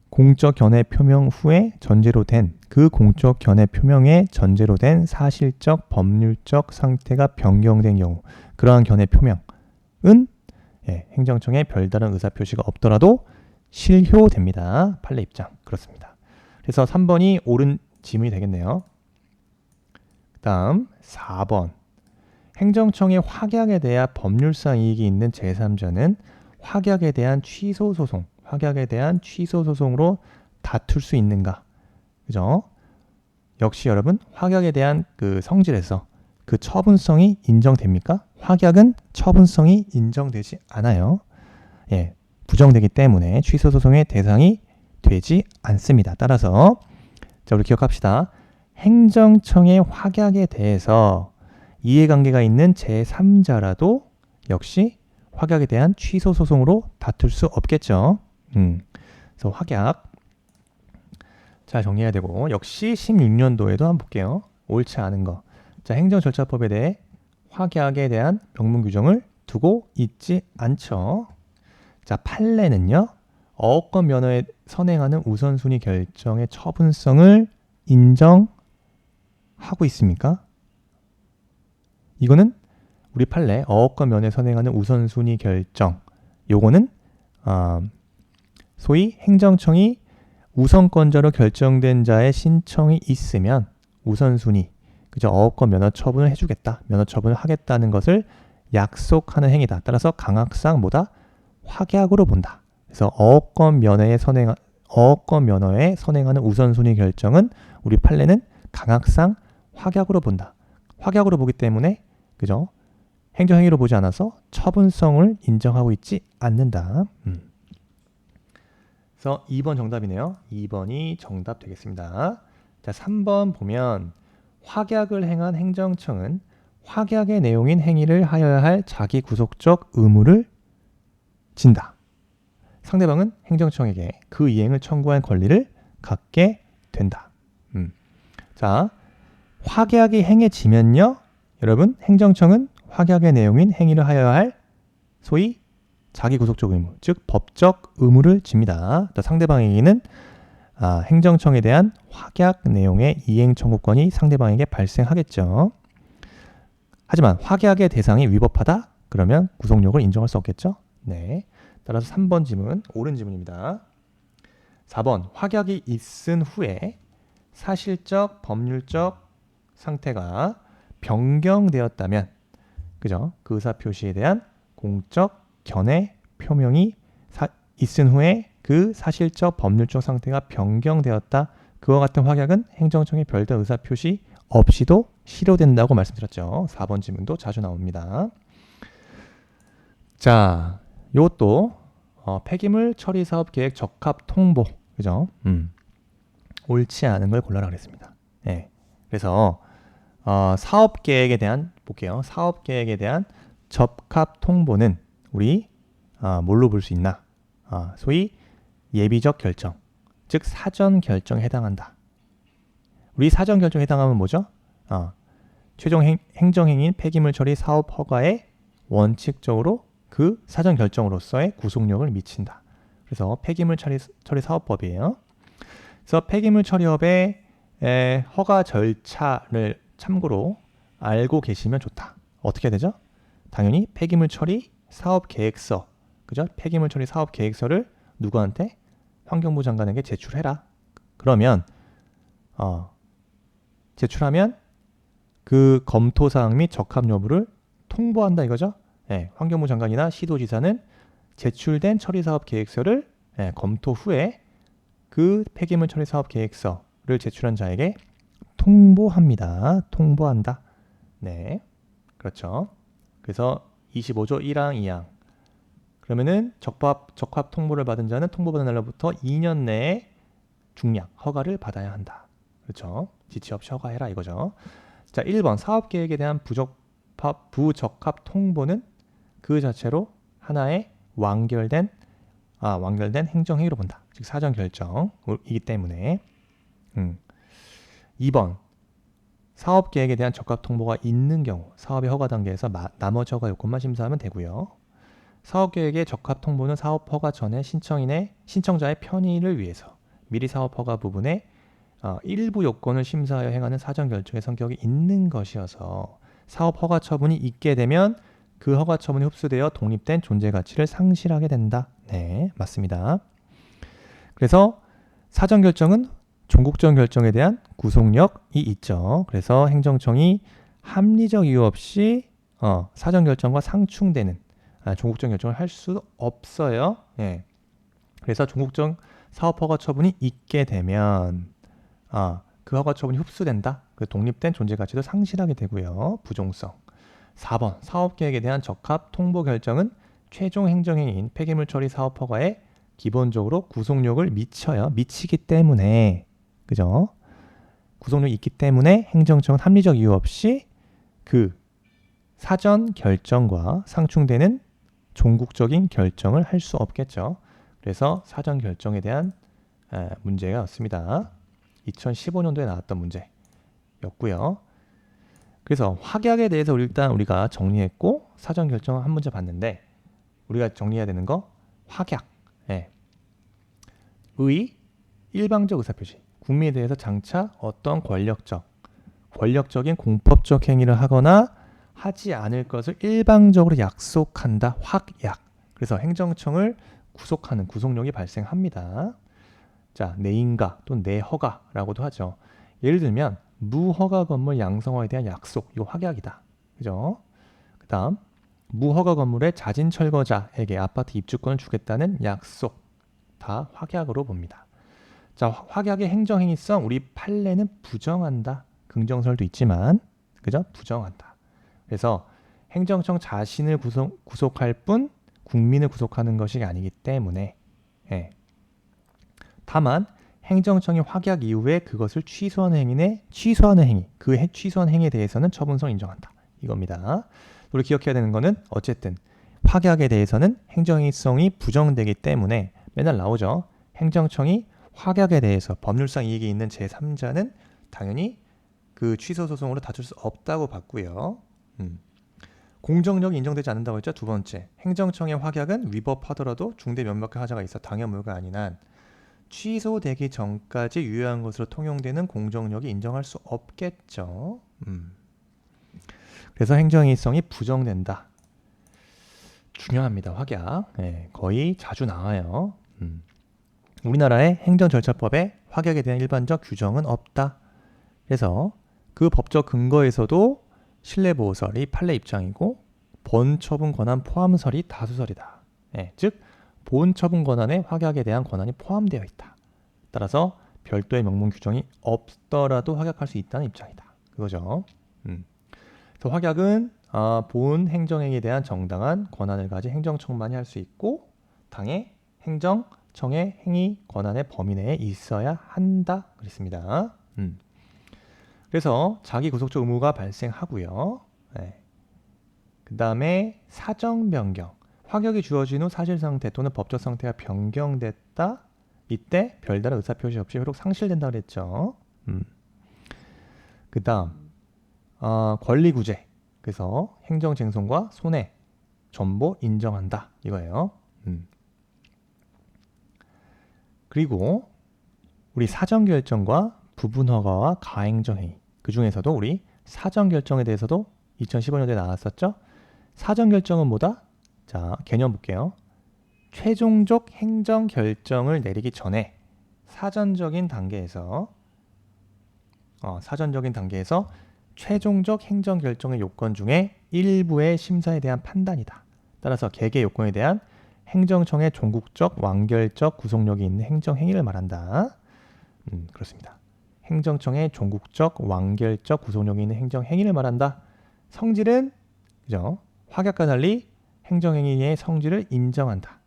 공적 견해 표명 후에 전제로 된 그 공적 견해 표명의 전제로 된 사실적 법률적 상태가 변경된 경우 그러한 견해 표명은 행정청에 별다른 의사표시가 없더라도 실효됩니다. 판례 입장 그렇습니다. 그래서 3번이 옳은 지문이 되겠네요. 그 다음 4번. 행정청의 확약에 대한 법률상 이익이 있는 제3자는 확약에 대한 취소 소송으로 다툴 수 있는가? 그죠? 역시 여러분 확약에 대한 그 성질에서 그 처분성이 인정됩니까? 확약은 처분성이 인정되지 않아요. 부정되기 때문에 취소 소송의 대상이 되지 않습니다. 따라서 자, 우리 기억합시다. 행정청의 확약에 대해서 이해관계가 있는 제3자라도 역시 확약에 대한 취소 소송으로 다툴 수 없겠죠. 그래서 확약 잘 정리해야 되고 역시 16년도에도 한번 볼게요. 옳지 않은 거. 자, 행정절차법에 대해 확약에 대한 명문 규정을 두고 있지 않죠. 자, 판례는요. 어업권 면허에 선행하는 우선순위 결정의 처분성을 인정하고 있습니까? 이거는 우리 판례 어업권 면허에 선행하는 우선순위 결정 요거는 소위 행정청이 우선권자로 결정된 자의 신청이 있으면 우선순위 그죠? 어업권 면허 처분을 해주겠다. 면허 처분을 하겠다는 것을 약속하는 행위다. 따라서 강학상 뭐다? 확약으로 본다. 그래서 어업권 면허에 선행하는 우선순위 결정은 우리 판례는 강학상 확약으로 본다. 확약으로 보기 때문에 그죠? 행정행위로 보지 않아서 처분성을 인정하고 있지 않는다. 그래서 2번 정답이네요. 2번이 정답 되겠습니다. 자, 3번 보면 확약을 행한 행정청은 확약의 내용인 행위를 하여야 할 자기 구속적 의무를 진다. 상대방은 행정청에게 그 이행을 청구할 권리를 갖게 된다. 자, 확약이 행해지면요. 여러분, 행정청은 확약의 내용인 행위를 하여야 할 소위 자기 구속적 의무, 즉 법적 의무를 집니다. 또 상대방에게는 행정청에 대한 확약 내용의 이행 청구권이 상대방에게 발생하겠죠. 하지만 확약의 대상이 위법하다? 그러면 구속력을 인정할 수 없겠죠. 네. 따라서 3번 지문, 옳은 지문입니다. 4번, 확약이 있은 후에 사실적, 법률적 상태가 변경되었다면, 그죠? 그 의사표시에 대한 공적 견해 표명이 있은 후에 그 사실적, 법률적 상태가 변경되었다. 그와 같은 확약은 행정청의 별다른 의사표시 없이도 실효된다고 말씀드렸죠. 4번 지문도 자주 나옵니다. 자, 이것도 폐기물 처리 사업 계획 적합 통보, 그죠? 옳지 않은 걸 골라라 그랬습니다. 네. 그래서 사업 계획에 대한 볼게요. 사업 계획에 대한 적합 통보는 우리 뭘로 볼 수 있나? 소위 예비적 결정, 즉 사전 결정에 해당한다. 우리 사전 결정에 해당하면 뭐죠? 최종 행정행위인 폐기물 처리 사업 허가에 원칙적으로 그 사전 결정으로서의 구속력을 미친다. 그래서 폐기물 처리 사업법이에요. 그래서 폐기물 처리업의 허가 절차를 참고로 알고 계시면 좋다. 어떻게 되죠? 당연히 폐기물 처리 사업 계획서, 그죠? 폐기물 처리 사업 계획서를 누구한테? 환경부 장관에게 제출해라. 그러면 제출하면 그 검토 사항 및 적합 여부를 통보한다 이거죠? 네, 환경부 장관이나 시도지사는 제출된 처리 사업 계획서를 검토 후에 그 폐기물 처리 사업 계획서를 제출한 자에게 통보합니다. 통보한다. 네, 그렇죠. 그래서 25조 1항 2항. 그러면은 적합 통보를 받은 자는 통보받은 날로부터 2년 내에 중량 허가를 받아야 한다. 그렇죠. 지체 없이 허가해라 이거죠. 자, 1번 사업계획에 대한 부적합 통보는 그 자체로 하나의 완결된 행정행위로 본다. 즉 사전결정이기 때문에 2번 사업계획에 대한 적합 통보가 있는 경우 사업의 허가 단계에서 나머지 허가 요건만 심사하면 되고요. 사업계획의 적합 통보는 사업 허가 전에 신청자의 편의를 위해서 미리 사업 허가 부분에 일부 요건을 심사하여 행하는 사전결정의 성격이 있는 것이어서 사업 허가 처분이 있게 되면 그 허가 처분이 흡수되어 독립된 존재 가치를 상실하게 된다. 네, 맞습니다. 그래서 사전결정은 종국적 결정에 대한 구속력이 있죠. 그래서 행정청이 합리적 이유 없이 사전결정과 상충되는 종국적 결정을 할 수 없어요. 예. 그래서 종국적 사업허가 처분이 있게 되면 그 허가 처분이 흡수된다. 그 독립된 존재 가치도 상실하게 되고요. 부종성. 4번 사업계획에 대한 적합 통보 결정은 최종 행정행위인 폐기물 처리 사업 허가에 기본적으로 구속력을 미치기 때문에 그죠? 구속력이 있기 때문에 행정청은 합리적 이유 없이 그 사전 결정과 상충되는 종국적인 결정을 할 수 없겠죠. 그래서 사전 결정에 대한 문제가 없습니다. 2015년도에 나왔던 문제였고요. 그래서 확약에 대해서 일단 우리가 정리했고 사전 결정 한 문제 봤는데 우리가 정리해야 되는 거 확약. 의 일방적 의사표시. 국민에 대해서 장차 어떤 권력적인 공법적 행위를 하거나 하지 않을 것을 일방적으로 약속한다. 확약. 그래서 행정청을 구속하는 구속력이 발생합니다. 자, 내인가 또는 내허가라고도 하죠. 예를 들면 무허가 건물 양성화에 대한 약속, 이거 확약이다. 그죠? 그 다음 무허가 건물의 자진 철거자에게 아파트 입주권을 주겠다는 약속, 다 확약으로 봅니다. 자, 확약의 행정행위성 우리 판례는 부정한다. 긍정설도 있지만 그죠? 부정한다. 그래서 행정청 자신을 구속할 뿐 국민을 구속하는 것이 아니기 때문에 다만 행정청이 확약 이후에 그것을 취소하는 행위, 그 취소한 행위에 대해서는 처분성을 인정한다. 이겁니다. 우리 기억해야 되는 거는 어쨌든 확약에 대해서는 행정행위성이 부정되기 때문에 맨날 나오죠. 행정청이 확약에 대해서 법률상 이익이 있는 제3자는 당연히 그 취소 소송으로 다툴 수 없다고 봤고요. 공정력이 인정되지 않는다고 했죠. 두 번째, 행정청의 확약은 위법하더라도 중대 명백한 하자가 있어 당연무효가 아닌 한 취소되기 전까지 유효한 것으로 통용되는 공정력이 인정할 수 없겠죠. 그래서 행정행위성이 부정된다. 중요합니다. 확약. 거의 자주 나와요. 우리나라의 행정절차법에 확약에 대한 일반적 규정은 없다. 그래서 그 법적 근거에서도 신뢰보호설이 판례 입장이고 본처분 권한 포함설이 다수설이다. 즉 본처분 권한에 확약에 대한 권한이 포함되어 있다. 따라서 별도의 명문 규정이 없더라도 확약할 수 있다는 입장이다. 그거죠. 그래서 확약은 본 행정행위에 대한 정당한 권한을 가진 행정청만이 할 수 있고 당의 행정청의 행위 권한의 범위 내에 있어야 한다. 그랬습니다. 그래서 자기 구속적 의무가 발생하고요. 그 다음에 사정 변경. 확약이 주어진 후 사실 상태 또는 법적 상태가 변경됐다. 이때 별다른 의사표시 없이 효력 상실된다 그랬죠. 그 다음 권리구제. 그래서 행정쟁송과 손해, 전보 인정한다. 이거예요. 그리고 우리 사전결정과 부분허가와 가행정행위. 그 중에서도 우리 사전결정에 대해서도 2015년도에 나왔었죠. 사전결정은 뭐다? 자, 개념 볼게요. 최종적 행정결정을 내리기 전에 사전적인 단계에서 최종적 행정결정의 요건 중에 일부의 심사에 대한 판단이다. 따라서 개개 요건에 대한 행정청의 종국적, 완결적 구속력이 있는 행정행위를 말한다. 그렇습니다. 행정청의 종국적, 완결적 구속력이 있는 행정행위를 말한다. 성질은 그죠? 확약과 달리 행정행위의 성질을 인정한다.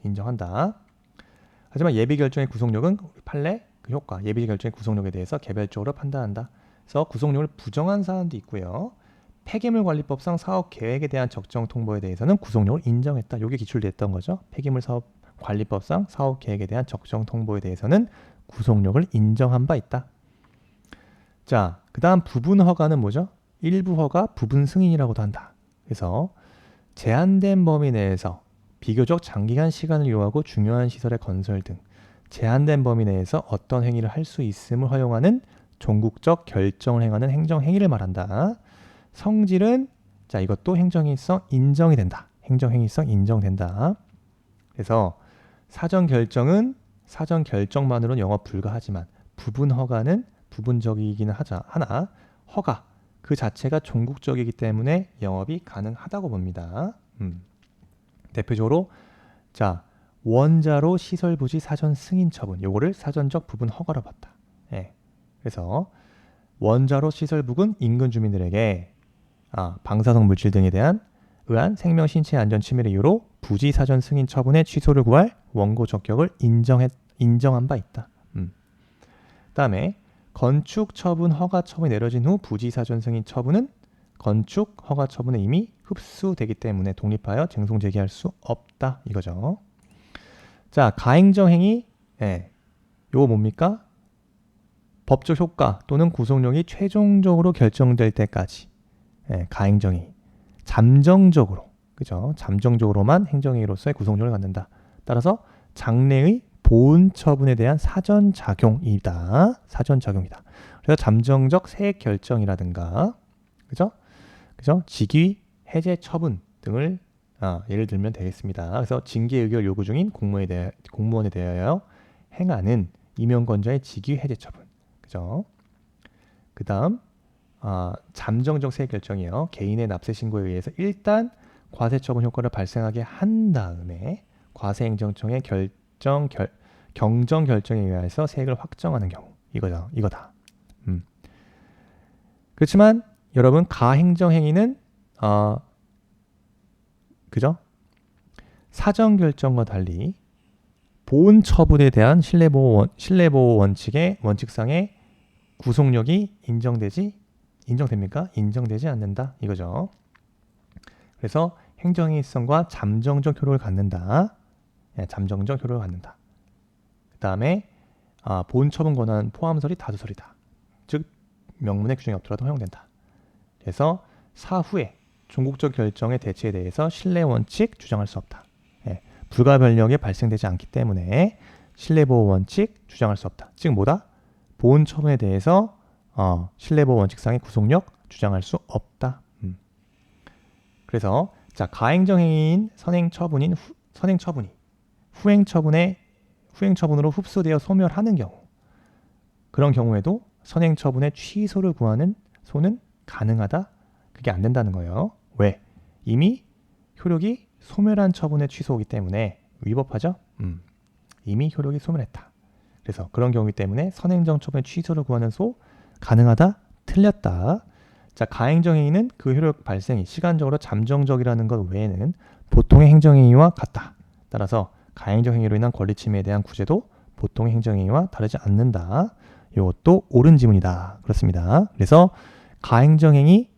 인정한다. 하지만 예비결정의 구속력은 판례 그 효과, 예비결정의 구속력에 대해서 개별적으로 판단한다. 그래서 구속력을 부정한 사안도 있고요. 폐기물관리법상 사업계획에 대한 적정 통보에 대해서는 구속력을 인정했다. 이게 기출됐던 거죠. 폐기물 사업관리법상 사업계획에 대한 적정 통보에 대해서는 구속력을 인정한 바 있다. 자, 그 다음 부분 허가는 뭐죠? 일부 허가, 부분 승인이라고도 한다. 그래서 제한된 범위 내에서 비교적 장기간 시간을 요하고 중요한 시설의 건설 등 제한된 범위 내에서 어떤 행위를 할 수 있음을 허용하는 종국적 결정을 행하는 행정행위를 말한다. 성질은 자 이것도 행정행위성 인정이 된다. 행정행위성 인정된다. 그래서 사전 결정은 사전 결정만으로는 영업 불가하지만 부분 허가는 부분적이기는 하나 허가 그 자체가 종국적이기 때문에 영업이 가능하다고 봅니다. 대표적으로 자 원자로 시설 부지 사전 승인 처분 요거를 사전적 부분 허가로 봤다. 그래서 원자로 시설 부근 인근 주민들에게 방사성 물질 등에 대한 의한 생명 신체 안전 침해의 이유로 부지 사전 승인 처분의 취소를 구할 원고 적격을 인정한 바 있다. 그다음에 건축 처분 허가 처분이 내려진 후 부지 사전 승인 처분은 건축 허가 처분에 이미 흡수되기 때문에 독립하여 쟁송 제기할 수 없다 이거죠. 자 가행정행위 요거 뭡니까? 법적 효과 또는 구속력이 최종적으로 결정될 때까지 가행정행위 잠정적으로 그죠? 잠정적으로만 행정행위로서의 구속력을 갖는다. 따라서 장래의 보훈 처분에 대한 사전작용이다. 사전작용이다. 그래서 잠정적 세액 결정이라든가 그죠? 직위 해제 처분 등을 예를 들면 되겠습니다. 그래서 징계 의결 요구 중인 공무원에 대하여 행하는 임용권자의 직위 해제 처분. 그죠? 그다음 잠정적 세액 결정이요. 개인의 납세 신고에 의해서 일단 과세 처분 효과를 발생하게 한 다음에 과세행정청의 경정 결정에 의해서 세액을 확정하는 경우 이거다. 그렇지만 여러분 가행정행위는 그죠? 사전 결정과 달리 보훈 처분에 대한 신뢰보호 원칙상의 구속력이 인정됩니까? 인정되지 않는다 이거죠. 그래서 행정행위성과 잠정적 효력을 갖는다. 잠정적 효력을 갖는다. 그 다음에 보훈 처분 권한 포함설이 다수설이다. 즉 명문의 규정이 없더라도 허용된다. 그래서 사후에 종국적 결정의 대체에 대해서 신뢰 원칙 주장할 수 없다. 불가 변력이 발생되지 않기 때문에 신뢰보호 원칙 주장할 수 없다. 즉 뭐다? 보훈 처분에 대해서 신뢰보호 원칙상의 구속력 주장할 수 없다. 그래서 자 가행정행위인 선행처분이 후행처분으로 흡수되어 소멸하는 경우 그런 경우에도 선행처분의 취소를 구하는 소는 가능하다. 그게 안 된다는 거예요. 왜? 이미 효력이 소멸한 처분의 취소이기 때문에 위법하죠? 이미 효력이 소멸했다. 그래서 그런 경우이기 때문에 선행정 처분의 취소를 구하는 소 가능하다? 틀렸다. 자, 가행정행위는 그 효력 발생이 시간적으로 잠정적이라는 것 외에는 보통의 행정행위와 같다. 따라서 가행정행위로 인한 권리침해에 대한 구제도 보통의 행정행위와 다르지 않는다. 이것도 옳은 지문이다. 그렇습니다. 그래서 가행정행위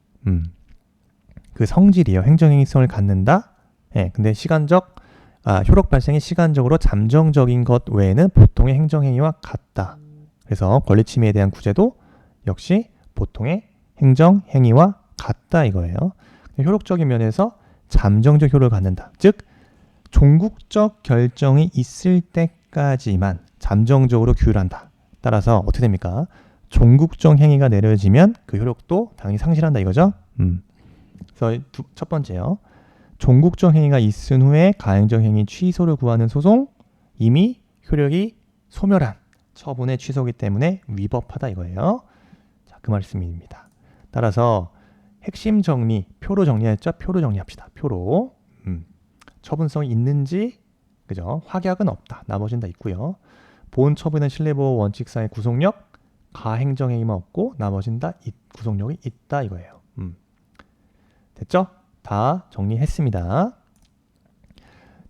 그 성질이에요. 행정행위성을 갖는다. 근데 효력 발생이 시간적으로 잠정적인 것 외에는 보통의 행정행위와 같다. 그래서 권리침해에 대한 구제도 역시 보통의 행정행위와 같다 이거예요. 효력적인 면에서 잠정적 효력을 갖는다. 즉 종국적 결정이 있을 때까지만 잠정적으로 규율한다. 따라서 어떻게 됩니까? 종국적 행위가 내려지면 그 효력도 당연히 상실한다 이거죠. 그래서 첫 번째요. 종국적 행위가 있은 후에 가행적 행위 취소를 구하는 소송 이미 효력이 소멸한 처분의 취소이기 때문에 위법하다 이거예요. 자, 그 말씀입니다. 따라서 핵심 정리, 표로 정리했죠? 표로 정리합시다. 표로. 처분성이 있는지, 그죠? 확약은 없다. 나머지는 다 있고요. 보훈 처분의 신뢰보호 원칙상의 구속력, 가행정행위만 없고 나머진 다 구속력이 있다 이거예요. 됐죠? 다 정리했습니다.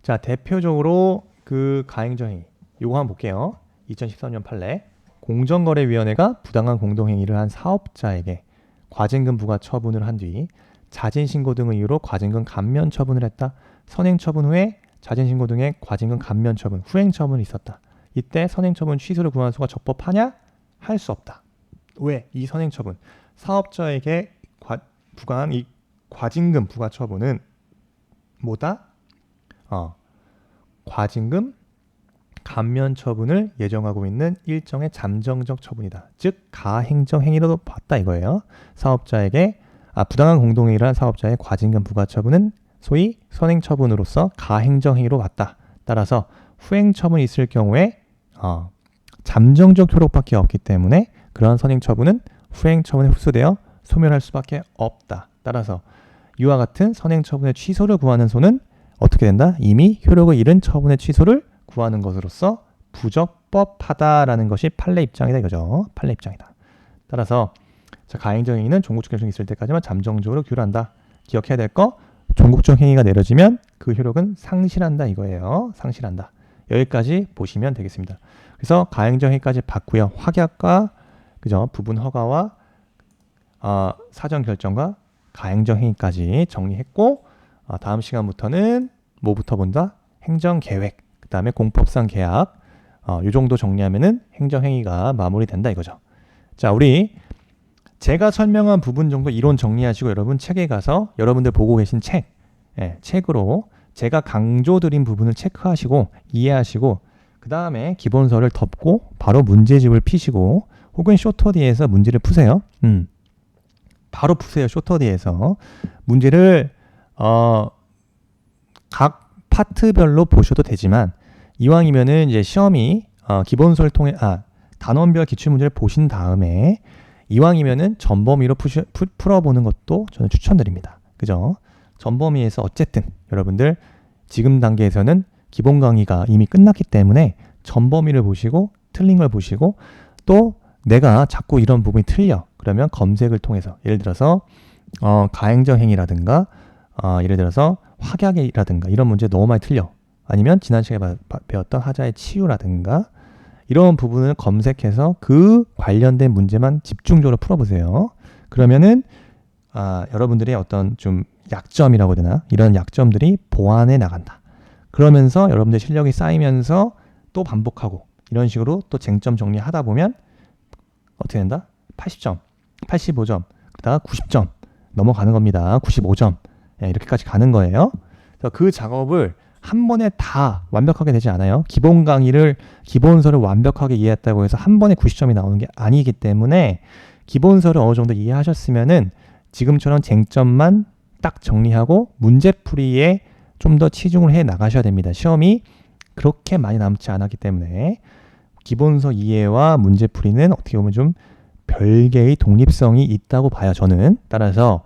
자, 대표적으로 그 가행정행위 요거 한번 볼게요. 2013년 판례 공정거래위원회가 부당한 공동행위를 한 사업자에게 과징금 부과 처분을 한 뒤 자진신고 등의 이유로 과징금 감면 처분을 했다. 선행처분 후에 자진신고 등의 과징금 감면 처분, 후행처분이 있었다. 이때 선행처분 취소를 구한 소가 적법하냐? 할 수 없다. 왜? 이 선행처분 사업자에게 부과한 이 과징금 부과 처분은 뭐다? 과징금 감면 처분을 예정하고 있는 일정의 잠정적 처분이다. 즉 가행정 행위로도 봤다 이거예요. 사업자에게 부당한 공동행위를 한 사업자의 과징금 부과 처분은 소위 선행 처분으로서 가행정 행위로 봤다. 따라서 후행 처분이 있을 경우에 잠정적 효력밖에 없기 때문에 그러한 선행 처분은 후행 처분에 흡수되어 소멸할 수밖에 없다. 따라서 이와 같은 선행 처분의 취소를 구하는 소는 어떻게 된다? 이미 효력을 잃은 처분의 취소를 구하는 것으로서 부적법하다라는 것이 판례 입장이다 이거죠. 판례 입장이다. 따라서 자, 가행정 행위는 종국적 결정이 있을 때까지만 잠정적으로 규율한다. 기억해야 될 거 종국적 행위가 내려지면 그 효력은 상실한다 이거예요. 상실한다. 여기까지 보시면 되겠습니다. 그래서 가행정 행위까지 봤고요. 확약과 그죠? 부분 허가와 사전 결정과 가행정 행위까지 정리했고 다음 시간부터는 뭐부터 본다? 행정 계획. 그다음에 공법상 계약. 이 정도 정리하면은 행정 행위가 마무리된다 이거죠. 자, 우리 제가 설명한 부분 정도 이론 정리하시고 여러분 책에 가서 여러분들 보고 계신 책으로 제가 강조드린 부분을 체크하시고 이해하시고 그 다음에 기본서를 덮고 바로 문제집을 피시고 혹은 쇼터디에서 문제를 푸세요. 바로 푸세요. 쇼터디에서 문제를 각 파트별로 보셔도 되지만 이왕이면은 이제 시험이 기본서를 통해 단원별 기출문제를 보신 다음에 이왕이면은 전범위로 풀어보는 것도 저는 추천드립니다. 그죠? 전범위에서 어쨌든 여러분들 지금 단계에서는 기본 강의가 이미 끝났기 때문에 전범위를 보시고 틀린 걸 보시고 또 내가 자꾸 이런 부분이 틀려 그러면 검색을 통해서 예를 들어서 가행정 행위라든가 예를 들어서 확약이라든가 이런 문제 너무 많이 틀려 아니면 지난 시간에 배웠던 하자의 치유라든가 이런 부분을 검색해서 그 관련된 문제만 집중적으로 풀어보세요. 그러면은 여러분들의 어떤 좀 약점이라고 해야 되나? 이런 약점들이 보완해 나간다. 그러면서 여러분들 실력이 쌓이면서 또 반복하고 이런 식으로 또 쟁점 정리하다 보면 어떻게 된다? 80점, 85점, 그다음 90점 넘어가는 겁니다. 95점 이렇게까지 가는 거예요. 그래서 그 작업을 한 번에 다 완벽하게 되지 않아요. 기본 강의를 기본서를 완벽하게 이해했다고 해서 한 번에 90점이 나오는 게 아니기 때문에 기본서를 어느 정도 이해하셨으면은 지금처럼 쟁점만 딱 정리하고 문제풀이에 좀 더 치중을 해 나가셔야 됩니다. 시험이 그렇게 많이 남지 않았기 때문에 기본서 이해와 문제풀이는 어떻게 보면 좀 별개의 독립성이 있다고 봐요. 저는. 따라서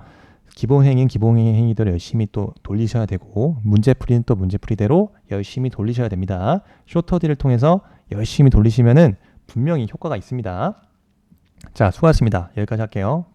기본행위는 기본행위대로 열심히 또 돌리셔야 되고 문제풀이는 또 문제풀이대로 열심히 돌리셔야 됩니다. 쇼터디를 통해서 열심히 돌리시면은 분명히 효과가 있습니다. 자, 수고하셨습니다. 여기까지 할게요.